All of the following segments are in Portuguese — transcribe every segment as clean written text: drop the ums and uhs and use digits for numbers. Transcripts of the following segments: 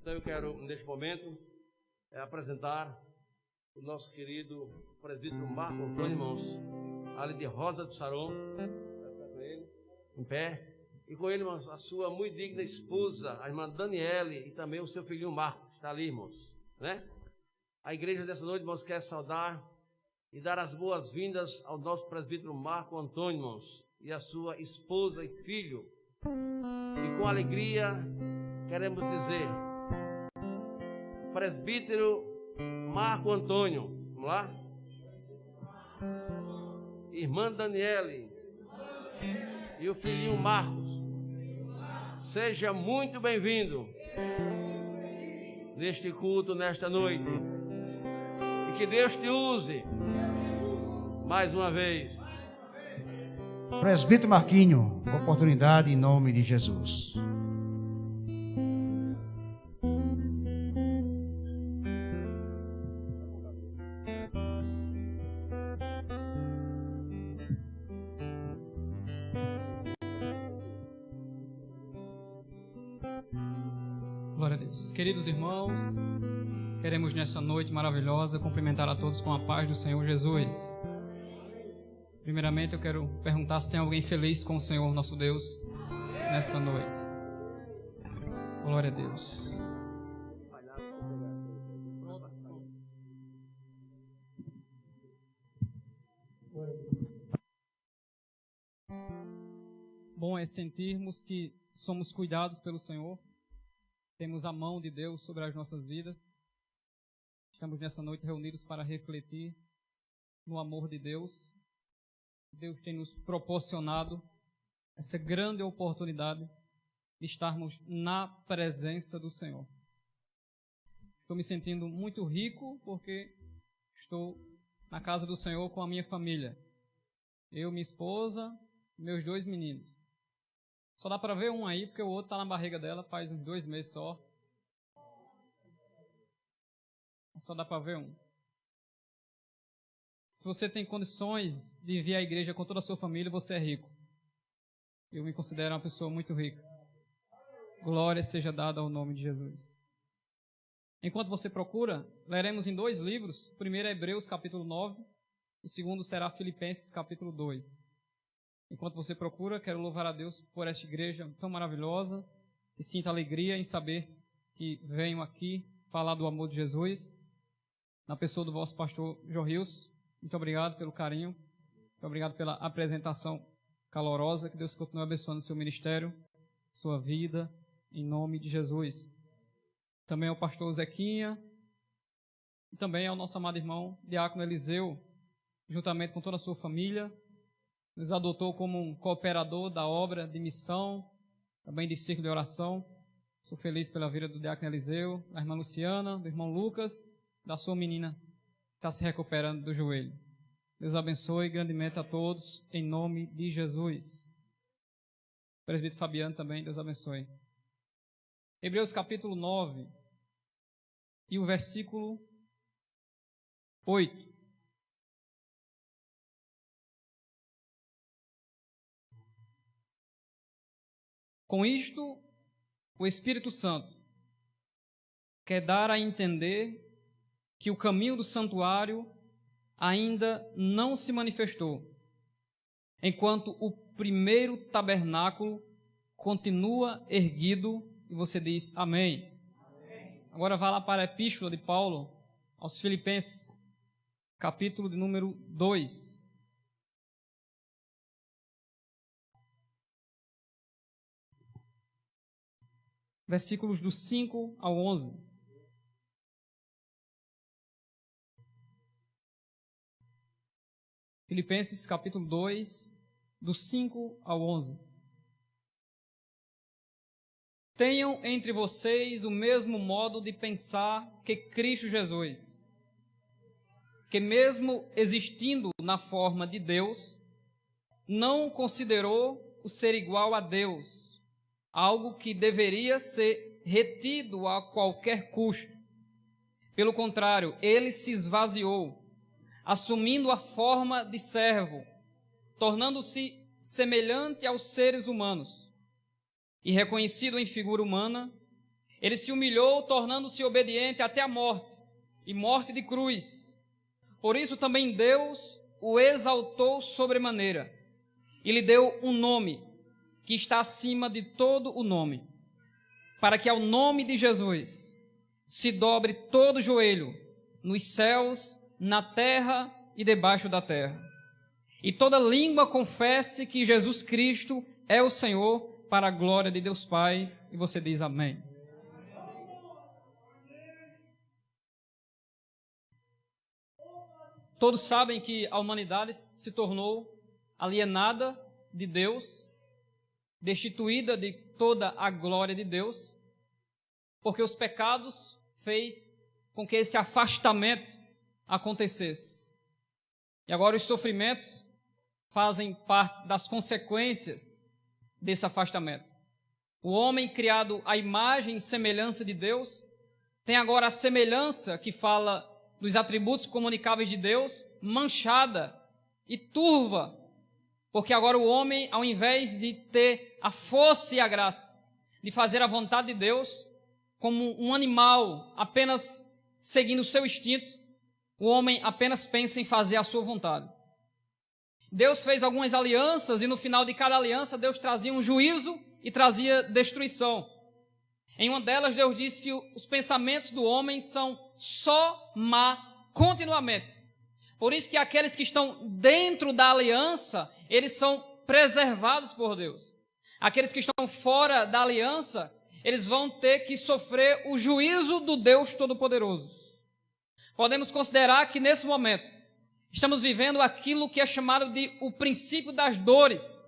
Então eu quero, neste momento, apresentar o nosso querido presbítero Marco Antônio, irmãos, ali de Rosa de Saron, em pé, e com ele, irmãos, a sua muito digna esposa, a irmã Daniele, e também o seu filhinho Marco, está ali, irmãos, né? A igreja dessa noite, irmãos, quer saudar e dar as boas-vindas ao nosso presbítero Marco Antônio, irmãos, e a sua esposa e filho. E com alegria queremos dizer: presbítero Marco Antônio, vamos lá? Irmã Daniele e o filhinho Marcos, seja muito bem-vindo neste culto, nesta noite, e que Deus te use mais uma vez. Presbítero Marquinho, oportunidade em nome de Jesus. Glória a Deus. Queridos irmãos, queremos nessa noite maravilhosa cumprimentar a todos com a paz do Senhor Jesus. Primeiramente eu quero perguntar se tem alguém feliz com o Senhor nosso Deus nessa noite. Glória a Deus. Bom é sentirmos que somos cuidados pelo Senhor. Temos a mão de Deus sobre as nossas vidas. Estamos nessa noite reunidos para refletir no amor de Deus. Deus tem nos proporcionado essa grande oportunidade de estarmos na presença do Senhor. Estou me sentindo muito rico porque estou na casa do Senhor com a minha família. Eu, minha esposa, meus 2 meninos. Só dá para ver um aí, porque o outro está na barriga dela faz uns 2 meses só. Só dá para ver um. Se você tem condições de vir à igreja com toda a sua família, você é rico. Eu me considero uma pessoa muito rica. Glória seja dada ao nome de Jesus. Enquanto você procura, leremos em 2 livros. O primeiro é Hebreus capítulo 9. O segundo será Filipenses capítulo 2. Enquanto você procura, quero louvar a Deus por esta igreja tão maravilhosa e sinto alegria em saber que venho aqui falar do amor de Jesus na pessoa do vosso pastor Jorrilson. Muito obrigado pelo carinho, muito obrigado pela apresentação calorosa. Que Deus continue abençoando seu ministério, sua vida, em nome de Jesus. Também ao pastor Zequinha e também ao nosso amado irmão Diácono Eliseu, juntamente com toda a sua família. Nos adotou como um cooperador da obra de missão, também de círculo de oração. Sou feliz pela vida do Diácono Eliseu, da irmã Luciana, do irmão Lucas, da sua menina que está se recuperando do joelho. Deus abençoe grandemente a todos, em nome de Jesus. O presbítero Fabiano também, Deus abençoe. Hebreus capítulo 9 e o versículo 8. Com isto, o Espírito Santo quer dar a entender que o caminho do santuário ainda não se manifestou, enquanto o primeiro tabernáculo continua erguido, e você diz amém. Amém. Agora vá lá para a epístola de Paulo aos Filipenses, capítulo de número 2. Versículos do 5 ao 11. Filipenses capítulo 2, do 5 ao 11. Tenham entre vocês o mesmo modo de pensar que Cristo Jesus, que mesmo existindo na forma de Deus, não considerou o ser igual a Deus algo que deveria ser retido a qualquer custo. Pelo contrário, ele se esvaziou, assumindo a forma de servo, tornando-se semelhante aos seres humanos, e reconhecido em figura humana, Ele se humilhou, tornando-se obediente até a morte, e morte de cruz. Por isso também Deus o exaltou sobremaneira, e lhe deu um nome, que está acima de todo o nome, para que ao nome de Jesus se dobre todo o joelho, nos céus, na terra e debaixo da terra, e toda língua confesse que Jesus Cristo é o Senhor, para a glória de Deus Pai. E você diz amém. Todos sabem que a humanidade se tornou alienada de Deus, destituída de toda a glória de Deus, porque os pecados fez com que esse afastamento acontecesse. E agora os sofrimentos fazem parte das consequências desse afastamento. O homem, criado à imagem e semelhança de Deus, tem agora a semelhança que fala dos atributos comunicáveis de Deus, manchada e turva, porque agora o homem, ao invés de ter a força e a graça de fazer a vontade de Deus, como um animal apenas seguindo o seu instinto, o homem apenas pensa em fazer a sua vontade. Deus fez algumas alianças e no final de cada aliança Deus trazia um juízo e trazia destruição. Em uma delas Deus disse que os pensamentos do homem são só má continuamente. Por isso que aqueles que estão dentro da aliança, eles são preservados por Deus. Aqueles que estão fora da aliança, eles vão ter que sofrer o juízo do Deus Todo-Poderoso. Podemos considerar que nesse momento estamos vivendo aquilo que é chamado de o princípio das dores,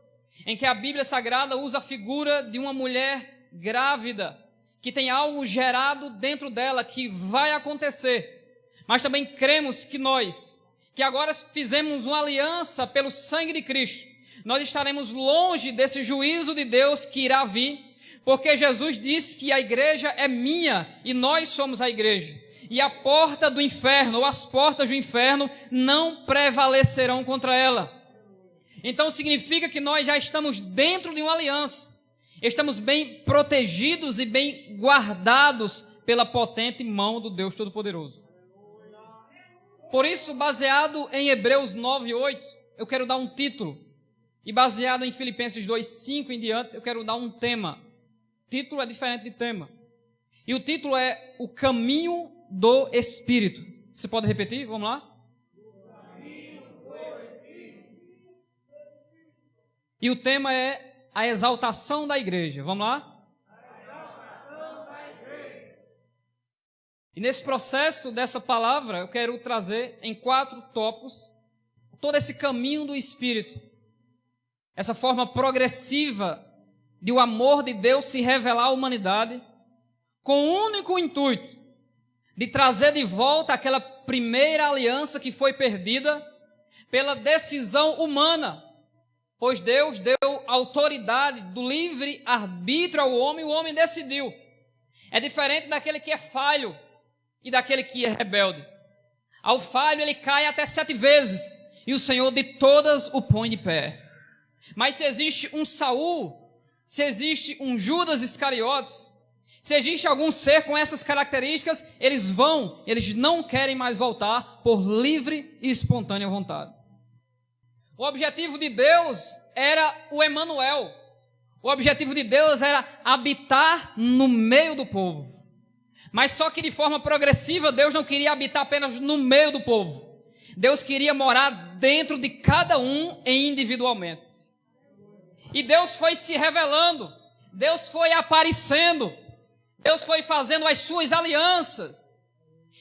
em que a Bíblia Sagrada usa a figura de uma mulher grávida, que tem algo gerado dentro dela que vai acontecer. Mas também cremos que nós, que agora fizemos uma aliança pelo sangue de Cristo, nós estaremos longe desse juízo de Deus que irá vir, porque Jesus disse que a igreja é minha e nós somos a igreja. E a porta do inferno, ou as portas do inferno, não prevalecerão contra ela. Então significa que nós já estamos dentro de uma aliança. Estamos bem protegidos e bem guardados pela potente mão do Deus Todo-Poderoso. Por isso, baseado em Hebreus 9:8, eu quero dar um título. E baseado em Filipenses 2:5 em diante, eu quero dar um tema. Título é diferente de tema. E o título é O Caminho do Espírito. Você pode repetir? Vamos lá? E o tema é a exaltação da igreja. Vamos lá? E nesse processo dessa palavra, eu quero trazer em 4 tópicos todo esse caminho do Espírito. Essa forma progressiva de o amor de Deus se revelar à humanidade com o único intuito de trazer de volta aquela primeira aliança que foi perdida pela decisão humana, pois Deus deu autoridade do livre arbítrio ao homem, e o homem decidiu. É diferente daquele que é falho e daquele que é rebelde. Ao falho ele cai até 7 vezes, e o Senhor de todas o põe de pé. Mas se existe um Saul, se existe um Judas Iscariotes, se existe algum ser com essas características, eles não querem mais voltar por livre e espontânea vontade. O objetivo de Deus era o Emanuel. O objetivo de Deus era habitar no meio do povo. Mas só que de forma progressiva, Deus não queria habitar apenas no meio do povo. Deus queria morar dentro de cada um individualmente. E Deus foi se revelando, Deus foi aparecendo, Deus foi fazendo as suas alianças.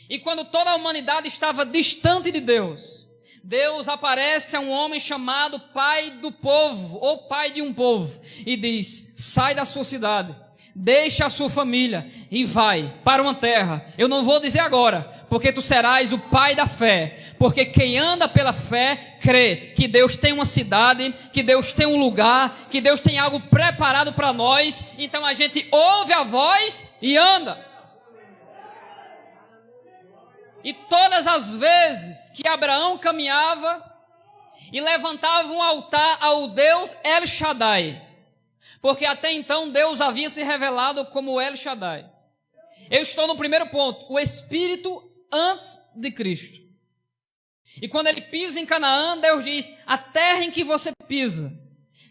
E quando toda a humanidade estava distante de Deus, Deus aparece a um homem chamado pai do povo, ou pai de um povo, e diz: sai da sua cidade, deixa a sua família e vai para uma terra. Eu não vou dizer agora, porque tu serás o pai da fé, porque quem anda pela fé crê que Deus tem uma cidade, que Deus tem um lugar, que Deus tem algo preparado para nós. Então a gente ouve a voz e anda. E todas as vezes que Abraão caminhava e levantava um altar ao Deus El Shaddai, porque até então Deus havia se revelado como El Shaddai, Eu estou no primeiro ponto, o Espírito antes de Cristo. E quando ele pisa em Canaã, Deus diz: a terra em que você pisa,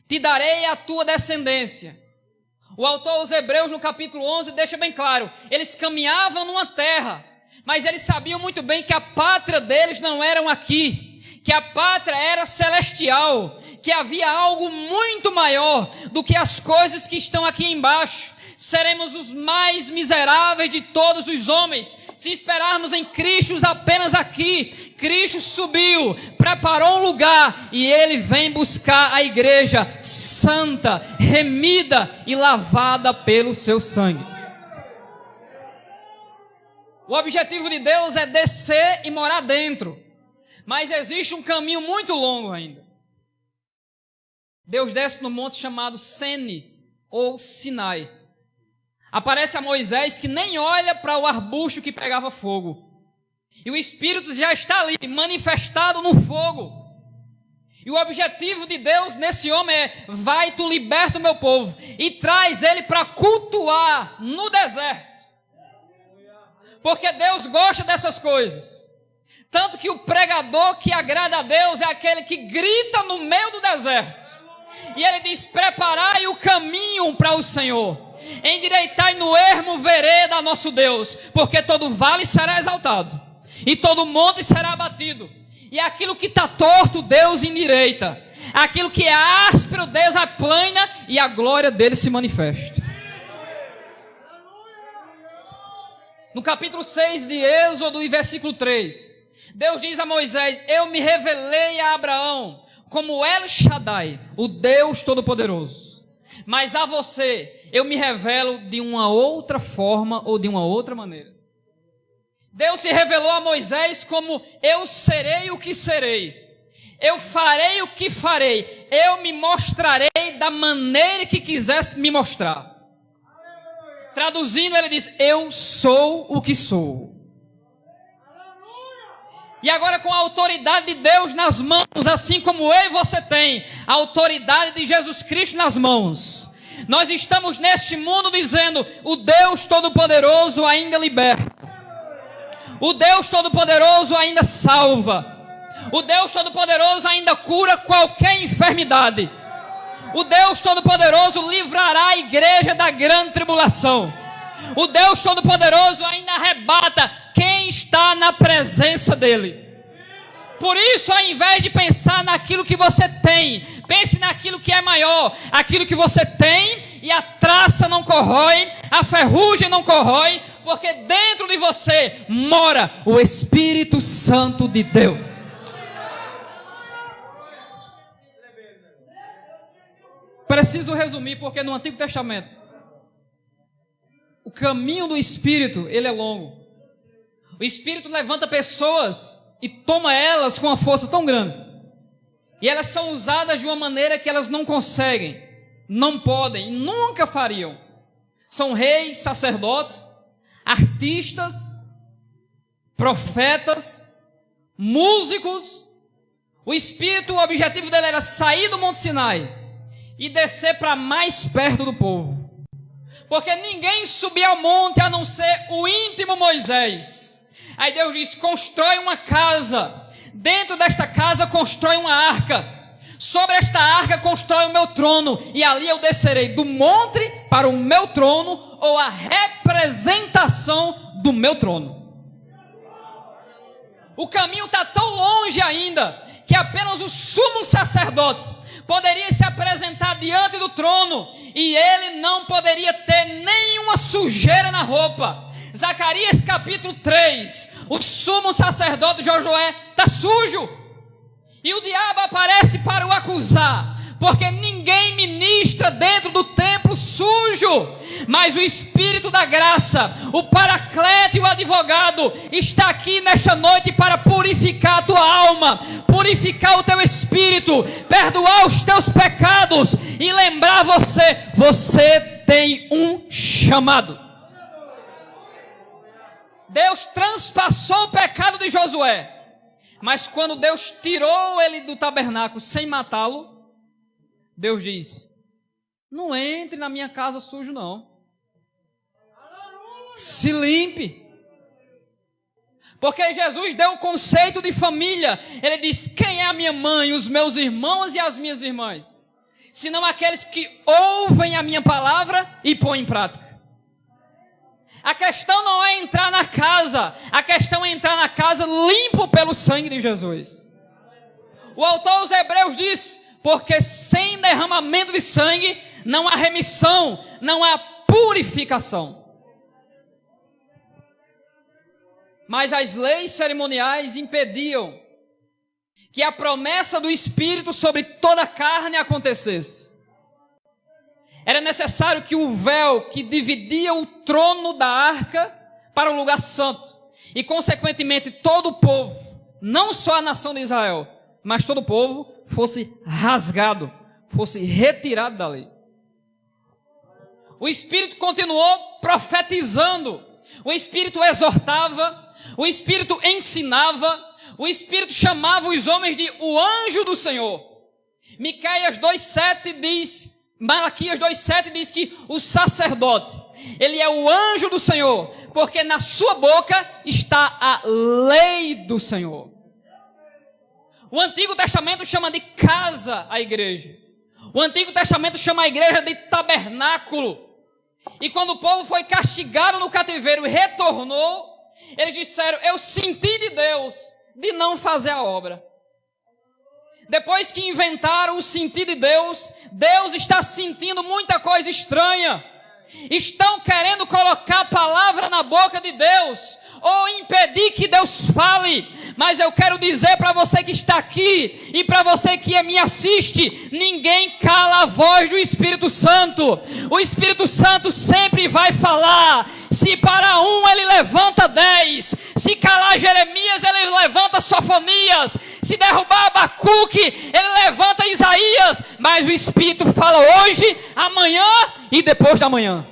te darei a tua descendência. O autor aos Hebreus, no capítulo 11, deixa bem claro, eles caminhavam numa terra, mas eles sabiam muito bem que a pátria deles não era aqui, que a pátria era celestial, que havia algo muito maior do que as coisas que estão aqui embaixo. Seremos os mais miseráveis de todos os homens, se esperarmos em Cristo apenas aqui. Cristo subiu, preparou um lugar, e Ele vem buscar a igreja santa, remida e lavada pelo seu sangue. O objetivo de Deus é descer e morar dentro, mas existe um caminho muito longo ainda. Deus desce no monte chamado Sene, ou Sinai. Aparece a Moisés, que nem olha para o arbusto que pegava fogo. E o Espírito já está ali, manifestado no fogo. E o objetivo de Deus nesse homem é: vai, tu liberta o meu povo, e traz ele para cultuar no deserto. Porque Deus gosta dessas coisas. Tanto que o pregador que agrada a Deus é aquele que grita no meio do deserto. E ele diz: preparai o caminho para o Senhor, endireitai no ermo vereda nosso Deus, porque todo vale será exaltado, e todo monte será abatido, e aquilo que está torto, Deus endireita, aquilo que é áspero, Deus aplana, e a glória dele se manifesta. No capítulo 6 de Êxodo, e versículo 3, Deus diz a Moisés: eu me revelei a Abraão como El Shaddai, o Deus Todo-Poderoso, mas a você eu me revelo de uma outra forma ou de uma outra maneira. Deus se revelou a Moisés como: eu serei o que serei, eu farei o que farei, eu me mostrarei da maneira que quisesse me mostrar. Traduzindo, ele diz: eu sou o que sou. E agora, com a autoridade de Deus nas mãos, assim como eu e você tem a autoridade de Jesus Cristo nas mãos, nós estamos neste mundo dizendo: o Deus Todo-Poderoso ainda liberta, o Deus Todo-Poderoso ainda salva, o Deus Todo-Poderoso ainda cura qualquer enfermidade, o Deus Todo-Poderoso livrará a igreja da grande tribulação, o Deus Todo-Poderoso ainda arrebata quem está na presença dele. Por isso, ao invés de pensar naquilo que você tem, pense naquilo que é maior, aquilo que você tem, e a traça não corrói, a ferrugem não corrói, porque dentro de você mora o Espírito Santo de Deus. Preciso resumir, porque no Antigo Testamento o caminho do Espírito, ele é longo. O Espírito levanta pessoas e toma elas com uma força tão grande, e elas são usadas de uma maneira que elas não conseguem, não podem, nunca fariam. São reis, sacerdotes, artistas, profetas, músicos. O Espírito, o objetivo dele era sair do Monte Sinai e descer para mais perto do povo, porque ninguém subia ao monte a não ser o íntimo Moisés. Aí Deus diz: constrói uma casa, dentro desta casa constrói uma arca, sobre esta arca constrói o meu trono, e ali eu descerei do monte para o meu trono, ou a representação do meu trono. O caminho está tão longe ainda, que apenas o sumo sacerdote poderia se apresentar diante do trono, e ele não poderia ter nenhuma sujeira na roupa. Zacarias capítulo 3, o sumo sacerdote Josué está sujo, e o diabo aparece para o acusar, porque ninguém ministra dentro do templo sujo, mas o Espírito da graça, o Paracleto e o advogado está aqui nesta noite para purificar a tua alma, purificar o teu espírito, perdoar os teus pecados e lembrar você tem um chamado. Deus transpassou o pecado de Josué, mas quando Deus tirou ele do tabernáculo sem matá-lo, Deus diz: não entre na minha casa sujo não. Se limpe. Porque Jesus deu o conceito de família. Ele diz: quem é a minha mãe, os meus irmãos e as minhas irmãs? Senão aqueles que ouvem a minha palavra e põem em prática. A questão não é entrar na casa. A questão é entrar na casa limpo pelo sangue de Jesus. O autor aos Hebreus diz: porque sem derramamento de sangue não há remissão, não há purificação. Mas as leis cerimoniais impediam que a promessa do Espírito sobre toda a carne acontecesse. Era necessário que o véu que dividia o trono da arca para o lugar santo, e consequentemente todo o povo, não só a nação de Israel, mas todo o povo, fosse rasgado, fosse retirado da lei. O Espírito continuou profetizando, o Espírito exortava, o Espírito ensinava, o Espírito chamava os homens de o anjo do Senhor. Miqueias 2:7 diz, Malaquias 2:7 diz que o sacerdote, ele é o anjo do Senhor, porque na sua boca está a lei do Senhor. O Antigo Testamento chama de casa a igreja. O Antigo Testamento chama a igreja de tabernáculo. E quando o povo foi castigado no cativeiro e retornou, eles disseram: eu senti de Deus de não fazer a obra. Depois que inventaram o sentir de Deus, Deus está sentindo muita coisa estranha. Estão querendo colocar a palavra na boca de Deus, ou impedir que Deus fale. Mas eu quero dizer para você que está aqui, e para você que me assiste, ninguém cala a voz do Espírito Santo. O Espírito Santo sempre vai falar. Se para um ele levanta 10, se calar Jeremias ele levanta Sofonias, se derrubar Abacuque ele levanta Isaías, mas o Espírito fala hoje, amanhã e depois da manhã.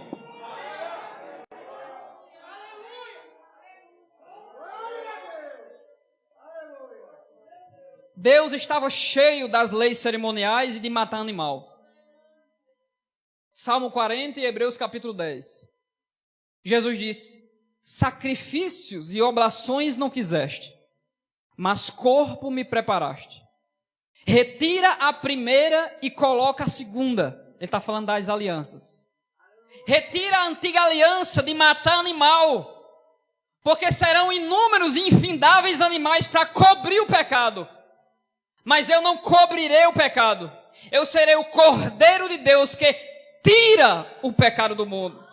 Deus estava cheio das leis cerimoniais e de matar animal. Salmo 40 e Hebreus capítulo 10. Jesus disse: sacrifícios e oblações não quiseste, mas corpo me preparaste. Retira a primeira e coloca a segunda. Ele está falando das alianças. Retira a antiga aliança de matar animal, porque serão inúmeros e infindáveis animais para cobrir o pecado. Mas eu não cobrirei o pecado. Eu serei o Cordeiro de Deus que tira o pecado do mundo.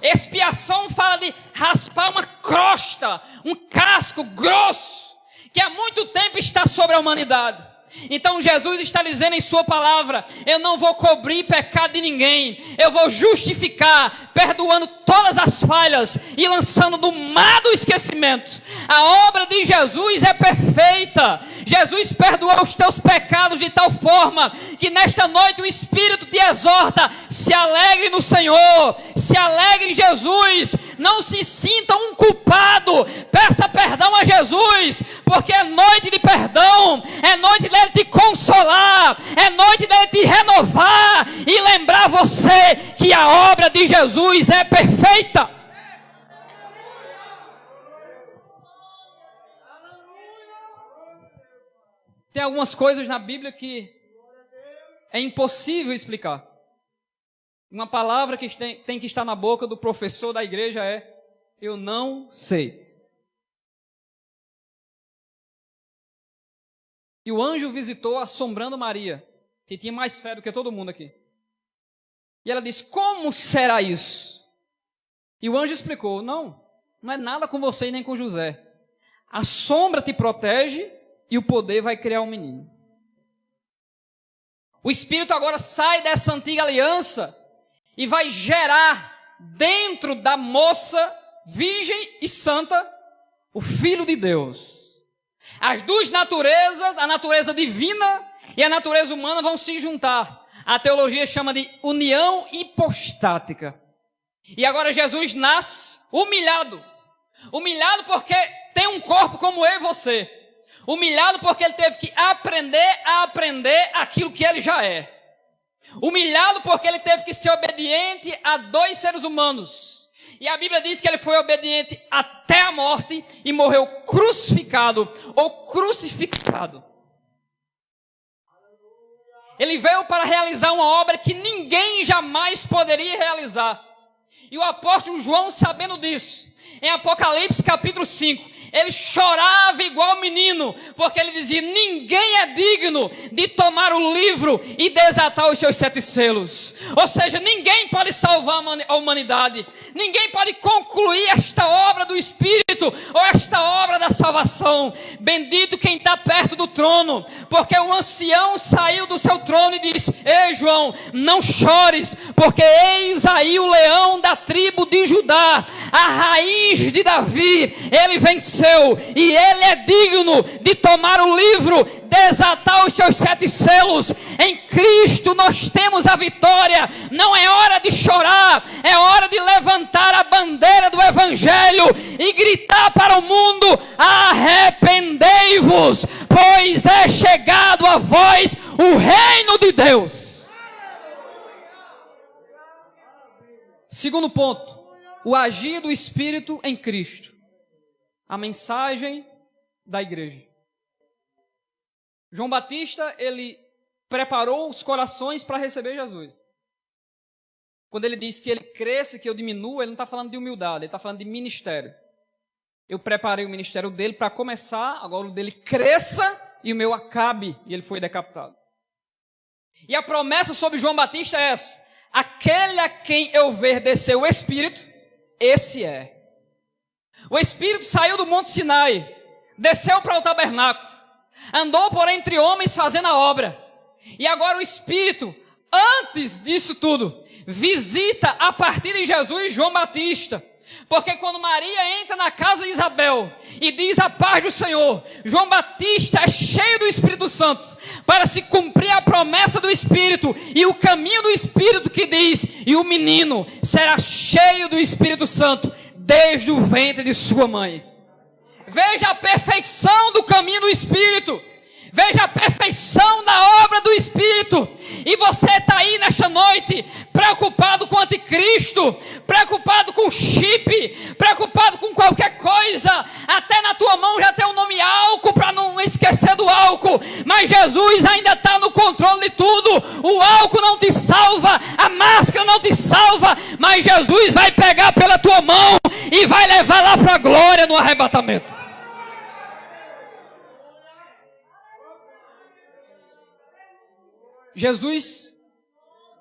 Expiação fala de raspar uma crosta, um casco grosso, que há muito tempo está sobre a humanidade. Então Jesus está dizendo em sua palavra: eu não vou cobrir pecado de ninguém, eu vou justificar, perdoando todas as falhas e lançando no mar do esquecimento. A obra de Jesus é perfeita. Jesus perdoou os teus pecados de tal forma que nesta noite o Espírito te exorta: se alegre no Senhor, se alegre em Jesus, não se sinta um culpado, peça perdão a Jesus, porque é noite de perdão, é noite dele te consolar, é noite dele te renovar e lembrar você que a obra de Jesus é perfeita. Tem algumas coisas na Bíblia que é impossível explicar. Uma palavra que tem que estar na boca do professor da igreja é: eu não sei. E o anjo visitou assombrando Maria, que tinha mais fé do que todo mundo aqui. E ela disse: como será isso? E o anjo explicou: não é nada com você e nem com José. A sombra te protege e o poder vai criar um menino. O Espírito agora sai dessa antiga aliança e vai gerar dentro da moça virgem e santa o Filho de Deus. As duas naturezas, a natureza divina e a natureza humana, vão se juntar. A teologia chama de união hipostática. E agora Jesus nasce humilhado. Humilhado porque tem um corpo como eu e você. Humilhado porque ele teve que aprender a aprender aquilo que ele já é. Humilhado porque ele teve que ser obediente a dois seres humanos E a Bíblia diz que ele foi obediente até a morte e morreu crucificado ou crucificado. Ele veio para realizar uma obra que ninguém jamais poderia realizar. E o apóstolo João, sabendo disso, em Apocalipse capítulo 5, ele chorava igual menino, porque ele dizia: ninguém é digno de tomar o livro e desatar os seus 7 selos. Ou seja, ninguém pode salvar a humanidade, ninguém pode concluir esta obra do Espírito, ou esta obra da salvação. Bendito quem está perto do trono, porque o ancião saiu do seu trono e disse: ei João, não chores, porque eis aí o leão da tribo de Judá, a raiz de Davi, ele venceu. E ele é digno de tomar o livro, desatar os seus 7 selos. Em Cristo nós temos a vitória. Não é hora de chorar, é hora de levantar a bandeira do Evangelho e gritar para o mundo: arrependei-vos, pois é chegado a vós o reino de Deus. Segundo ponto, o agir do Espírito em Cristo. A mensagem da igreja. João Batista, ele preparou os corações para receber Jesus. Quando ele diz que ele cresça, que eu diminua, ele não está falando de humildade, ele está falando de ministério. Eu preparei o ministério dele para começar, agora o dele cresça e o meu acabe, e ele foi decapitado. E a promessa sobre João Batista é essa: aquele a quem eu ver descer o Espírito, esse é. O Espírito saiu do Monte Sinai, desceu para o tabernáculo, andou por entre homens fazendo a obra. E agora o Espírito, antes disso tudo, visita a partir de Jesus João Batista. Porque quando Maria entra na casa de Isabel e diz a paz do Senhor, João Batista é cheio do Espírito Santo para se cumprir a promessa do Espírito e o caminho do Espírito que diz: e o menino será cheio do Espírito Santo desde o ventre de sua mãe. Veja a perfeição do caminho do Espírito. Veja a perfeição da obra do Espírito. E você está aí nesta noite preocupado com o anticristo, preocupado com chip, preocupado com qualquer coisa. Até na tua mão já tem o nome álcool para não esquecer do álcool. Mas Jesus ainda está no controle de tudo. O álcool não te salva, a máscara não te salva, mas Jesus vai pegar pela tua mão e vai levar lá para a glória no arrebatamento. Jesus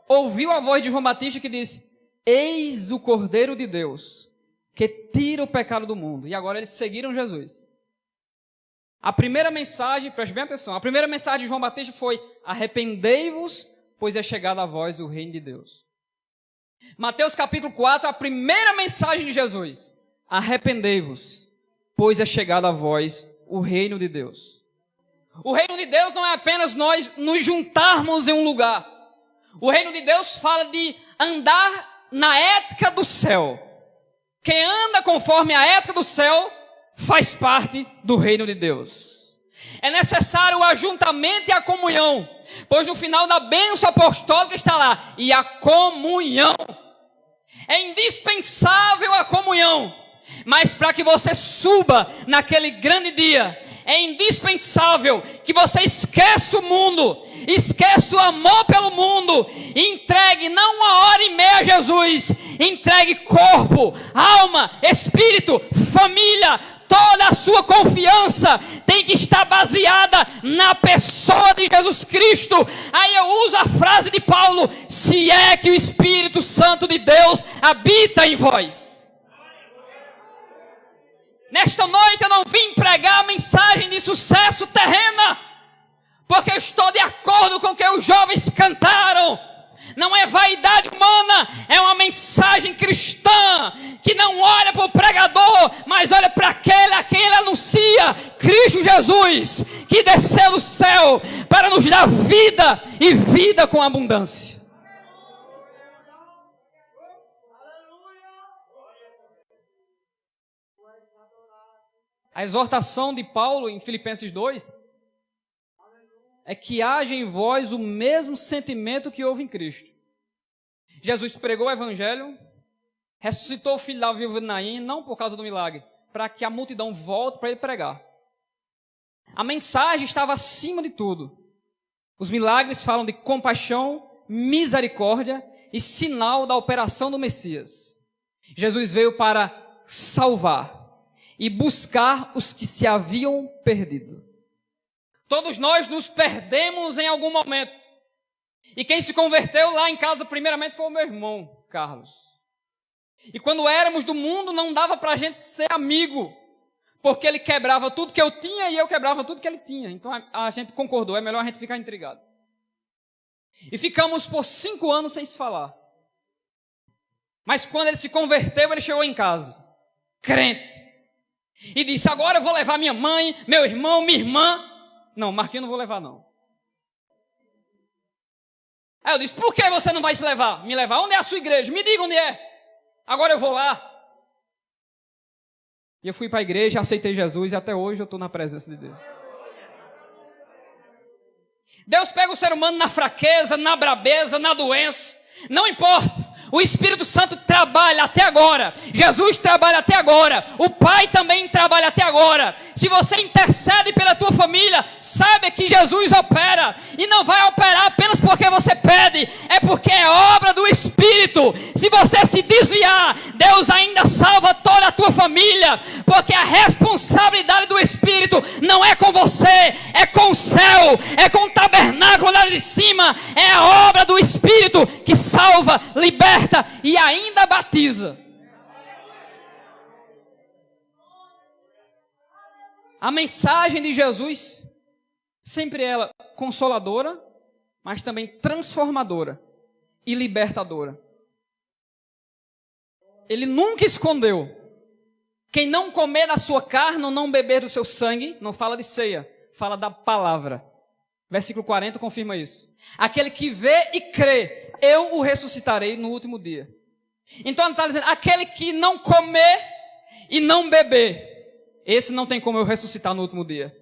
ouviu a voz de João Batista que disse: eis o Cordeiro de Deus, que tira o pecado do mundo. E agora eles seguiram Jesus. A primeira mensagem, preste bem atenção, a primeira mensagem de João Batista foi: arrependei-vos, pois é chegado a vós o reino de Deus. Mateus capítulo 4, a primeira mensagem de Jesus: arrependei-vos, pois é chegado a vós o reino de Deus. O reino de Deus não é apenas nós nos juntarmos em um lugar. O reino de Deus fala de andar na ética do céu. Quem anda conforme a ética do céu faz parte do reino de Deus. É necessário o ajuntamento e a comunhão, pois no final da bênção apostólica está lá: e a comunhão. É indispensável a comunhão, mas para que você suba naquele grande dia, é indispensável que você esqueça o mundo, esqueça o amor pelo mundo, e entregue não 1h30 a Jesus, entregue corpo, alma, espírito, família. Toda a sua confiança tem que estar baseada na pessoa de Jesus Cristo. Aí eu uso a frase de Paulo: se é que o Espírito Santo de Deus habita em vós. Nesta noite eu não vim pregar a mensagem de sucesso terrena, porque eu estou de acordo com o que os jovens cantaram. Não é vaidade humana, é uma mensagem cristã, que não olha para o pregador, mas olha para aquele a quem ele anuncia: Cristo Jesus, que desceu do céu para nos dar vida e vida com abundância. A exortação de Paulo em Filipenses 2 é que haja em vós o mesmo sentimento que houve em Cristo. Jesus pregou o Evangelho, ressuscitou o filho da viúva de Naim, não por causa do milagre, para que a multidão volte para ele pregar. A mensagem estava acima de tudo. Os milagres falam de compaixão, misericórdia e sinal da operação do Messias. Jesus veio para salvar e buscar os que se haviam perdido. Todos nós nos perdemos em algum momento. E quem se converteu lá em casa primeiramente foi o meu irmão, Carlos. E quando éramos do mundo, não dava para a gente ser amigo, porque ele quebrava tudo que eu tinha e eu quebrava tudo que ele tinha. Então a gente concordou, é melhor a gente ficar intrigado. E ficamos por 5 anos sem se falar. Mas quando ele se converteu, ele chegou em casa, crente, e disse: agora eu vou levar minha mãe, meu irmão, minha irmã. Não, Marquinhos não vou levar não. Aí eu disse: por que você não vai se levar? Me levar? Onde é a sua igreja? Me diga onde é. Agora eu vou lá. E eu fui para a igreja, aceitei Jesus e até hoje eu estou na presença de Deus. Deus pega o ser humano na fraqueza, na brabeza, na doença. Não importa. O Espírito Santo trabalha até agora. Jesus trabalha até agora. O Pai também trabalha até agora. Se você intercede pela tua família, saiba que Jesus opera. E não vai operar apenas porque você pede. É porque é obra do Espírito. Se você se desviar, Deus ainda salva toda a tua família. Porque a responsabilidade do Espírito não é com você, é com o céu, é com o tabernáculo lá de cima. É a obra do Espírito que salva, liberta e ainda batiza. A mensagem de Jesus, sempre ela consoladora, mas também transformadora e libertadora. Ele nunca escondeu: quem não comer da sua carne ou não beber do seu sangue, não fala de ceia, fala da palavra. Versículo 40 confirma isso. Aquele que vê e crê, eu o ressuscitarei no último dia. Então ele está dizendo: aquele que não comer e não beber, esse não tem como eu ressuscitar no último dia.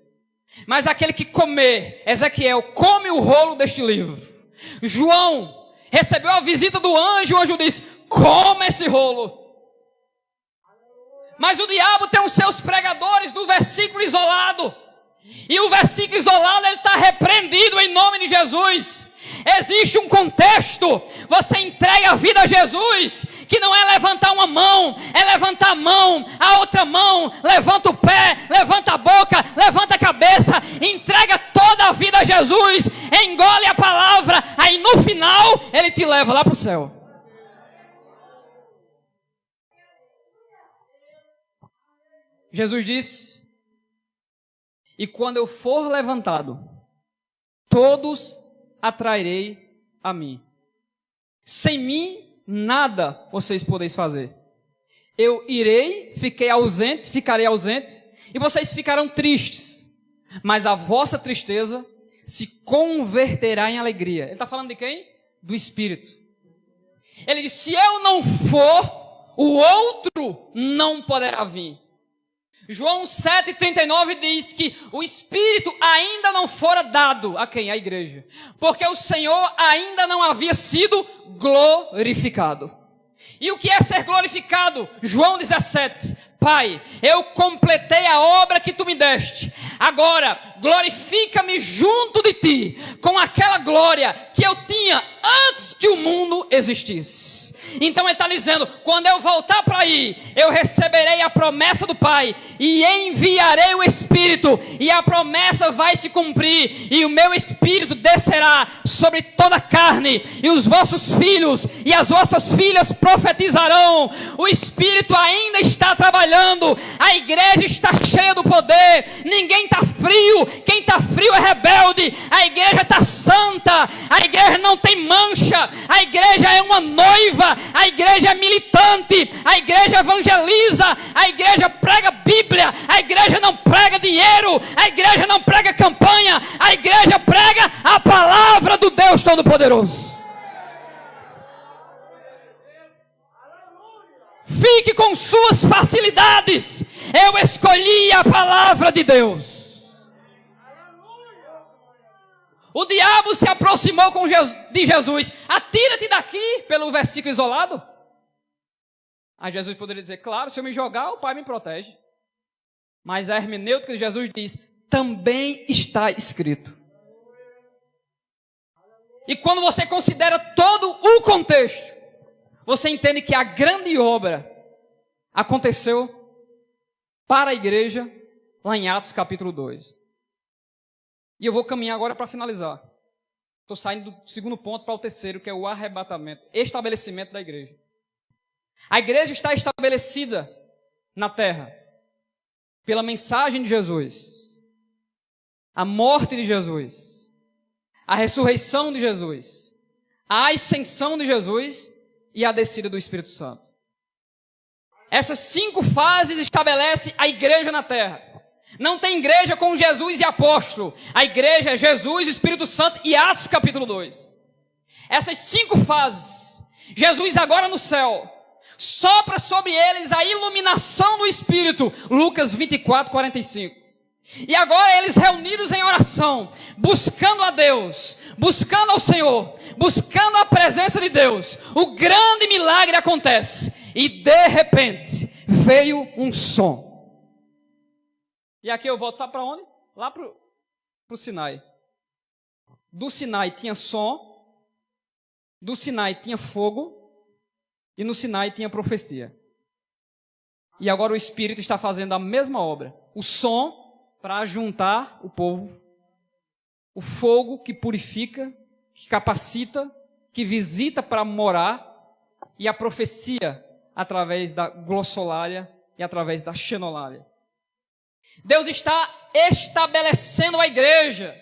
Mas aquele que comer, Ezequiel, come o rolo deste livro. João recebeu a visita do anjo, o anjo disse: coma esse rolo. Mas o diabo tem os seus pregadores do versículo isolado. E o versículo isolado, ele está repreendido em nome de Jesus. Existe um contexto. Você entrega a vida a Jesus, que não é levantar uma mão, é levantar a mão, a outra mão, levanta o pé, levanta a boca, levanta a cabeça, entrega toda a vida a Jesus, engole a palavra, aí no final ele te leva lá para o céu. Jesus disse: e quando eu for levantado, todos atrairei a mim. Sem mim, nada vocês podeis fazer. Eu irei, ficarei ausente, e vocês ficarão tristes. Mas a vossa tristeza se converterá em alegria. Ele está falando de quem? Do Espírito. Ele diz: se eu não for, o outro não poderá vir. João 7,39 diz que o Espírito ainda não fora dado a quem? A igreja. Porque o Senhor ainda não havia sido glorificado. E o que é ser glorificado? João 17. Pai, eu completei a obra que tu me deste. Agora, glorifica-me junto de ti, com aquela glória que eu tinha antes que o mundo existisse. Então ele está dizendo: quando eu voltar para aí, eu receberei a promessa do Pai e enviarei o Espírito, e a promessa vai se cumprir, e o meu Espírito descerá sobre toda a carne, e os vossos filhos e as vossas filhas profetizarão. O Espírito ainda está trabalhando, a igreja está cheia do poder, ninguém está frio, quem está frio é rebelde, a igreja está santa, a igreja não tem mancha, a igreja é uma noiva, a igreja é militante, a igreja evangeliza, a igreja prega Bíblia, a igreja não prega dinheiro, a igreja não prega campanha, a igreja prega a palavra do Deus Todo-Poderoso. Fique com suas facilidades. Eu escolhi a palavra de Deus. O diabo se aproximou de Jesus. Atira-te daqui, pelo versículo isolado. Aí Jesus poderia dizer, claro, se eu me jogar, o Pai me protege. Mas a hermenêutica de Jesus diz, também está escrito. E quando você considera todo o contexto, você entende que a grande obra aconteceu para a igreja lá em Atos capítulo 2. E eu vou caminhar agora para finalizar. Estou saindo do segundo ponto para o terceiro, que é o arrebatamento, estabelecimento da igreja. A igreja está estabelecida na terra pela mensagem de Jesus, a morte de Jesus, a ressurreição de Jesus, a ascensão de Jesus e a descida do Espírito Santo. Essas 5 fases estabelecem a igreja na terra. Não tem igreja com Jesus e apóstolo. A igreja é Jesus, Espírito Santo e Atos capítulo 2. Essas 5 fases, Jesus agora no céu, sopra sobre eles a iluminação do Espírito. Lucas 24, 45. E agora eles reunidos em oração, buscando a Deus, buscando ao Senhor, buscando a presença de Deus, o grande milagre acontece. E de repente, veio um som. E aqui eu volto, sabe para onde? Lá para o Sinai. Do Sinai tinha som, do Sinai tinha fogo, e no Sinai tinha profecia. E agora o Espírito está fazendo a mesma obra. O som para juntar o povo, o fogo que purifica, que capacita, que visita para morar, e a profecia através da glossolalia e através da xenolalia. Deus está estabelecendo a igreja.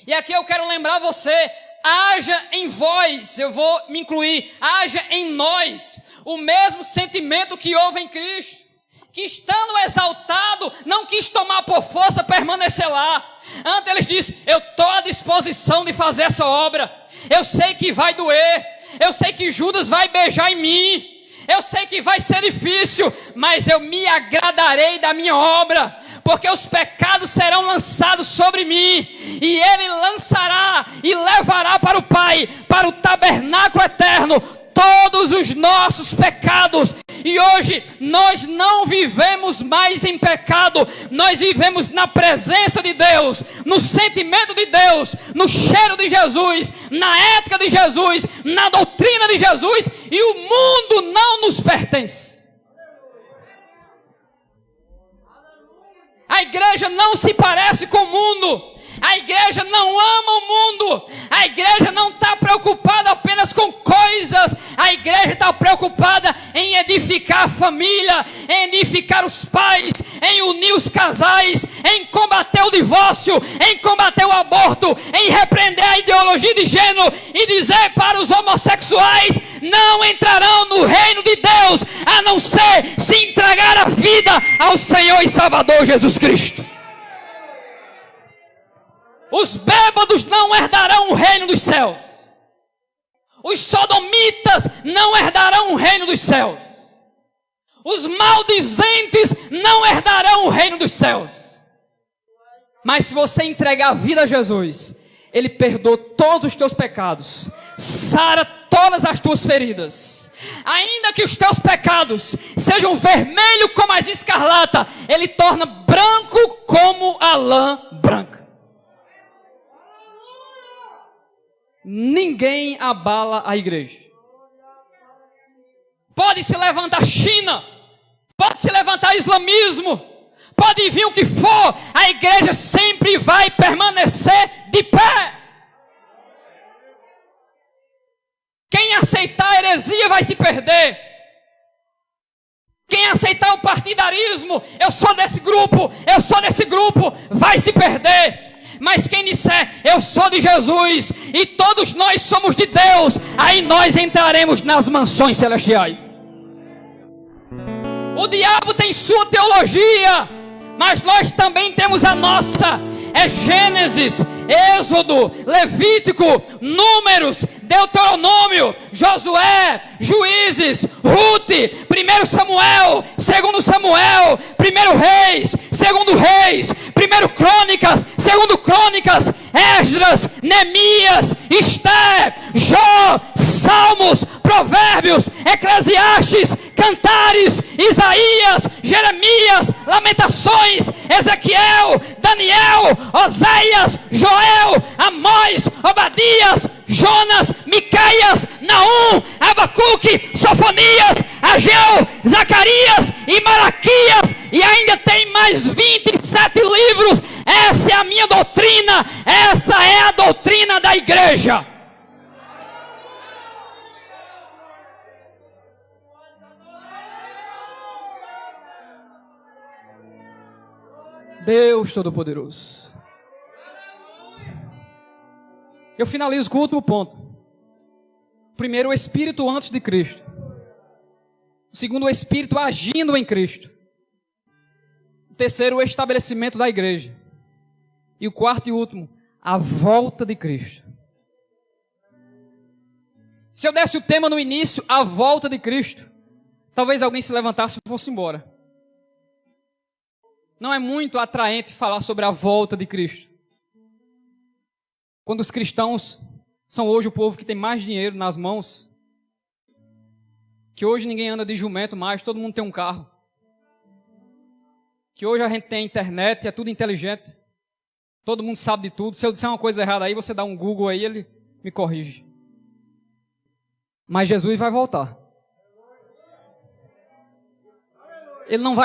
E aqui eu quero lembrar você, haja em vós, eu vou me incluir, haja em nós o mesmo sentimento que houve em Cristo, que estando exaltado, não quis tomar por força permanecer lá. Antes eles disseram, eu estou à disposição de fazer essa obra, eu sei que vai doer, eu sei que Judas vai beijar em mim, eu sei que vai ser difícil, mas eu me agradarei da minha obra, porque os pecados serão lançados sobre mim, e Ele lançará e levará para o Pai, para o tabernáculo eterno, todos os nossos pecados. E hoje nós não vivemos mais em pecado, nós vivemos na presença de Deus, no sentimento de Deus, no cheiro de Jesus, na ética de Jesus, na doutrina de Jesus, e o mundo não nos pertence. A igreja não se parece com o mundo. A igreja não ama o mundo. A igreja não está preocupada apenas com coisas. A igreja está preocupada em edificar a família, em edificar os pais, em unir os casais, em combater o divórcio, em combater o aborto, em repreender a ideologia de gênero e dizer para os homossexuais, não entrarão no reino de Deus, a não ser se entregar a vida ao Senhor e Salvador Jesus Cristo. Os bêbados não herdarão o reino dos céus. Os sodomitas não herdarão o reino dos céus. Os maldizentes não herdarão o reino dos céus. Mas se você entregar a vida a Jesus, Ele perdoa todos os teus pecados, sara todas as tuas feridas. Ainda que os teus pecados sejam vermelhos como as escarlata, Ele torna branco como a lã branca. Ninguém abala a igreja. Pode se levantar China, pode se levantar islamismo, pode vir o que for, a igreja sempre vai permanecer de pé. Quem aceitar a heresia vai se perder. Quem aceitar o partidarismo, eu sou desse grupo, vai se perder. Mas quem disser, eu sou de Jesus e todos nós somos de Deus, aí nós entraremos nas mansões celestiais. O diabo tem sua teologia, mas nós também temos a nossa. É Gênesis, Êxodo, Levítico, Números, Deuteronômio, Josué, Juízes, Ruth, 1 Samuel, 2 Samuel, 1 Reis, 2 Reis, 1 Crônicas, 2 Crônicas, Esdras, Neemias, Esther, Jó, Salmos, Provérbios, Eclesiastes, Cantares, Isaías, Jeremias, Lamentações, Ezequiel, Daniel, Oséias, Joel, Amós, Obadias, Jonas, Miqueias, Naum, Abacuque, Sofonias, Ageu, Zacarias e Malaquias, e ainda tem mais 27 livros. Essa é a minha doutrina, essa é a doutrina da igreja. Deus Todo-Poderoso. Eu finalizo com o último ponto. Primeiro, o Espírito antes de Cristo. O segundo, o Espírito agindo em Cristo. O terceiro, o estabelecimento da igreja. E o quarto e último, a volta de Cristo. Se eu desse o tema no início, a volta de Cristo, talvez alguém se levantasse e fosse embora. Não é muito atraente falar sobre a volta de Cristo. Quando os cristãos são hoje o povo que tem mais dinheiro nas mãos, que hoje ninguém anda de jumento mais, todo mundo tem um carro, que hoje a gente tem internet, é tudo inteligente, todo mundo sabe de tudo. Se eu disser uma coisa errada aí, você dá um Google aí, ele me corrige. Mas Jesus vai voltar. Ele não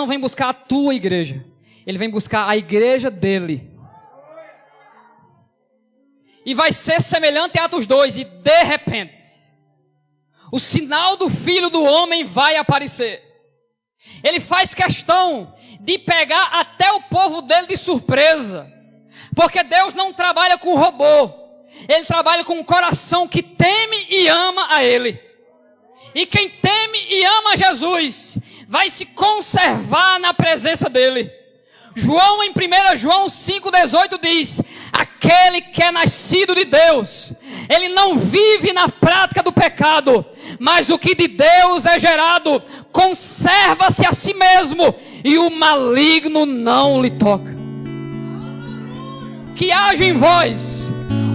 vem buscar a tua igreja. Ele vem buscar a igreja dele. E vai ser semelhante a Atos 2. E de repente, o sinal do Filho do Homem vai aparecer. Ele faz questão de pegar até o povo dele de surpresa. Porque Deus não trabalha com robô. Ele trabalha com um coração que teme e ama a Ele. E quem teme e ama Jesus vai se conservar na presença dele. João, em 1 João 5,18 diz: aquele que é nascido de Deus, ele não vive na prática do pecado, mas o que de Deus é gerado, conserva-se a si mesmo, e o maligno não lhe toca. Que haja em vós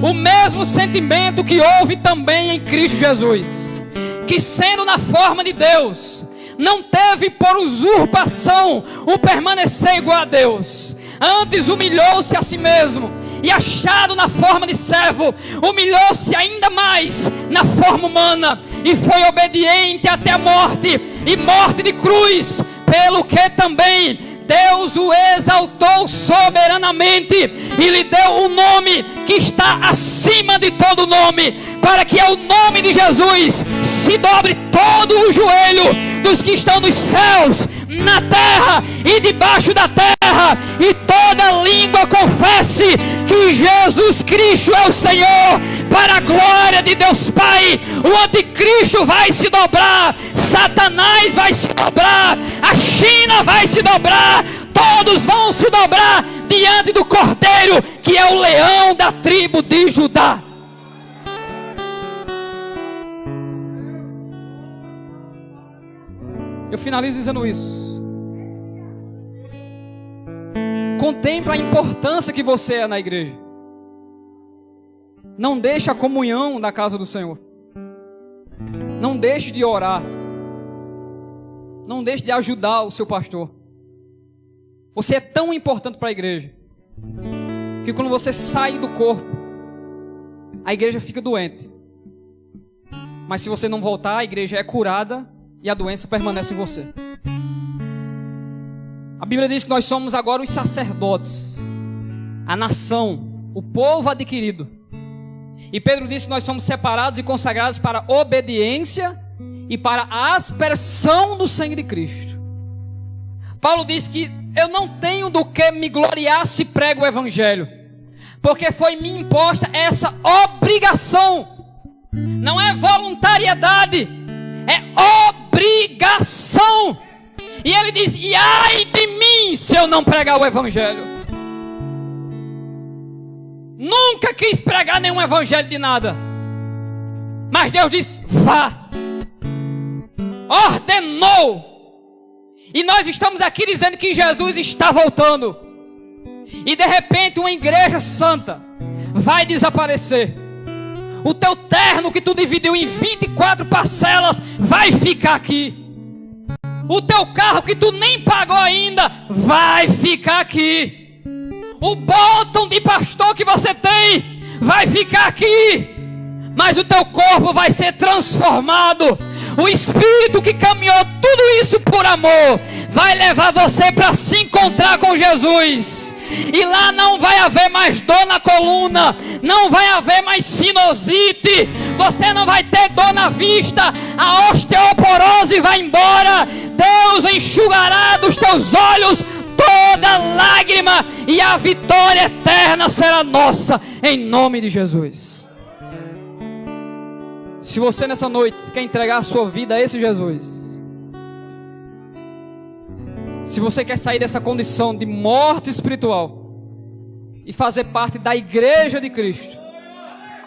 o mesmo sentimento que houve também em Cristo Jesus, que sendo na forma de Deus, não teve por usurpação o permanecer igual a Deus. Antes humilhou-se a si mesmo, e achado na forma de servo, humilhou-se ainda mais na forma humana, e foi obediente até a morte, e morte de cruz, pelo que também Deus o exaltou soberanamente, e lhe deu um nome que está acima de todo nome, para que ao nome de Jesus se dobre todo o joelho dos que estão nos céus, na terra e debaixo da terra, e toda língua confesse que Jesus Cristo é o Senhor, para a glória de Deus Pai. O anticristo vai se dobrar, Satanás vai se dobrar, a China vai se dobrar, todos vão se dobrar diante do Cordeiro, que é o leão da tribo de Judá. Eu finalizo dizendo isso. Contempla a importância que você é na igreja. Não deixe a comunhão da casa do Senhor. Não deixe de orar. Não deixe de ajudar o seu pastor. Você é tão importante para a igreja que quando você sai do corpo, a igreja fica doente. Mas se você não voltar, a igreja é curada e a doença permanece em você. A Bíblia diz que nós somos agora os sacerdotes, a nação, o povo adquirido. E Pedro disse que nós somos separados e consagrados para a obediência e para a aspersão do sangue de Cristo. Paulo diz que eu não tenho do que me gloriar se prego o evangelho, porque foi me imposta essa obrigação. Não é voluntariedade, é obrigação. E ele diz: e ai de mim se eu não pregar o evangelho. Nunca quis pregar nenhum evangelho de nada, mas Deus disse: vá. Ordenou. E nós estamos aqui dizendo que Jesus está voltando, e de repente uma igreja santa vai desaparecer. O teu terno que tu dividiu em 24 parcelas vai ficar aqui. O teu carro que tu nem pagou ainda vai ficar aqui. O botão de pastor que você tem vai ficar aqui. Mas o teu corpo vai ser transformado. O Espírito que caminhou tudo isso por amor vai levar você para se encontrar com Jesus. E lá não vai haver mais dor na coluna, não vai haver mais sinusite, você não vai ter dor na vista, a osteoporose vai embora. Deus enxugará dos teus olhos toda lágrima e a vitória eterna será nossa, em nome de Jesus. Se você nessa noite quer entregar a sua vida a esse Jesus, se você quer sair dessa condição de morte espiritual e fazer parte da igreja de Cristo,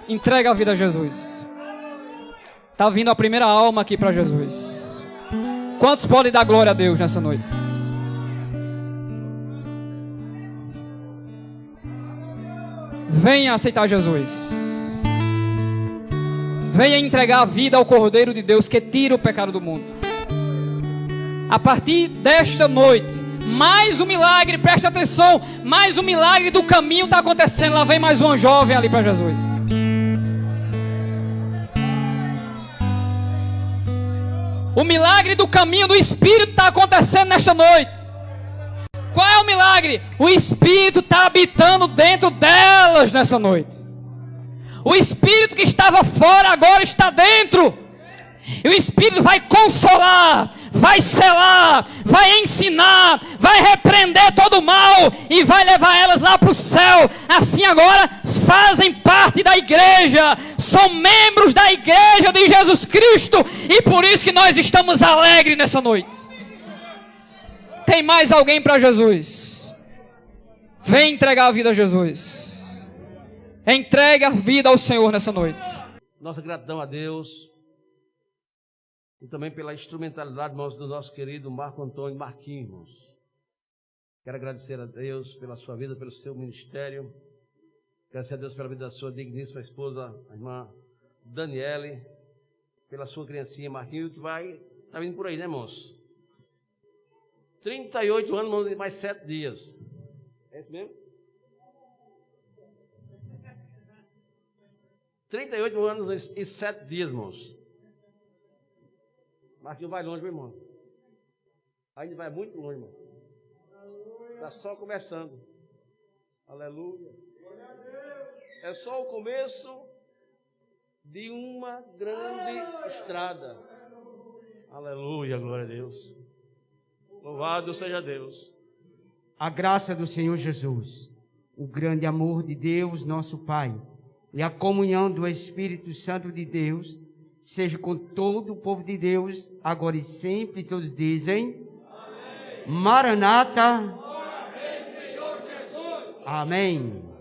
entrega a vida a Jesus. Está vindo a primeira alma aqui para Jesus. Quantos podem dar glória a Deus nessa noite? Venha aceitar Jesus. Venha entregar a vida ao Cordeiro de Deus que tira o pecado do mundo. A partir desta noite, mais um milagre, preste atenção, mais um milagre do caminho está acontecendo. Lá vem mais uma jovem ali para Jesus. O milagre do caminho do Espírito está acontecendo nesta noite. Qual é o milagre? O Espírito está habitando dentro delas nessa noite. O Espírito que estava fora agora está dentro. E o Espírito vai consolar, vai selar, vai ensinar, vai repreender todo o mal e vai levar elas lá para o céu. Assim agora fazem parte da igreja, são membros da igreja de Jesus Cristo, e por isso que nós estamos alegres nessa noite. Tem mais alguém para Jesus? Vem entregar a vida a Jesus. Entregue a vida ao Senhor nessa noite. Nossa gratidão a Deus. E também pela instrumentalidade, irmãos, do nosso querido Marco Antônio Marquinhos. Quero agradecer a Deus pela sua vida, pelo seu ministério. Agradecer a Deus pela vida da sua digníssima esposa, a irmã Daniele, pela sua criancinha Marquinhos, que está vindo por aí, né, irmãos? 38 anos, irmãos, e mais 7 dias. É isso mesmo? 38 anos e 7 dias, irmãos. Marquinhos vai longe, meu irmão. Ainda vai muito longe, irmão. Está só começando. Aleluia. É só o começo de uma grande estrada. Aleluia, glória a Deus. Louvado seja Deus. A graça do Senhor Jesus, o grande amor de Deus, nosso Pai, e a comunhão do Espírito Santo de Deus, seja com todo o povo de Deus, agora e sempre. Todos dizem: Amém. Maranata. Amém.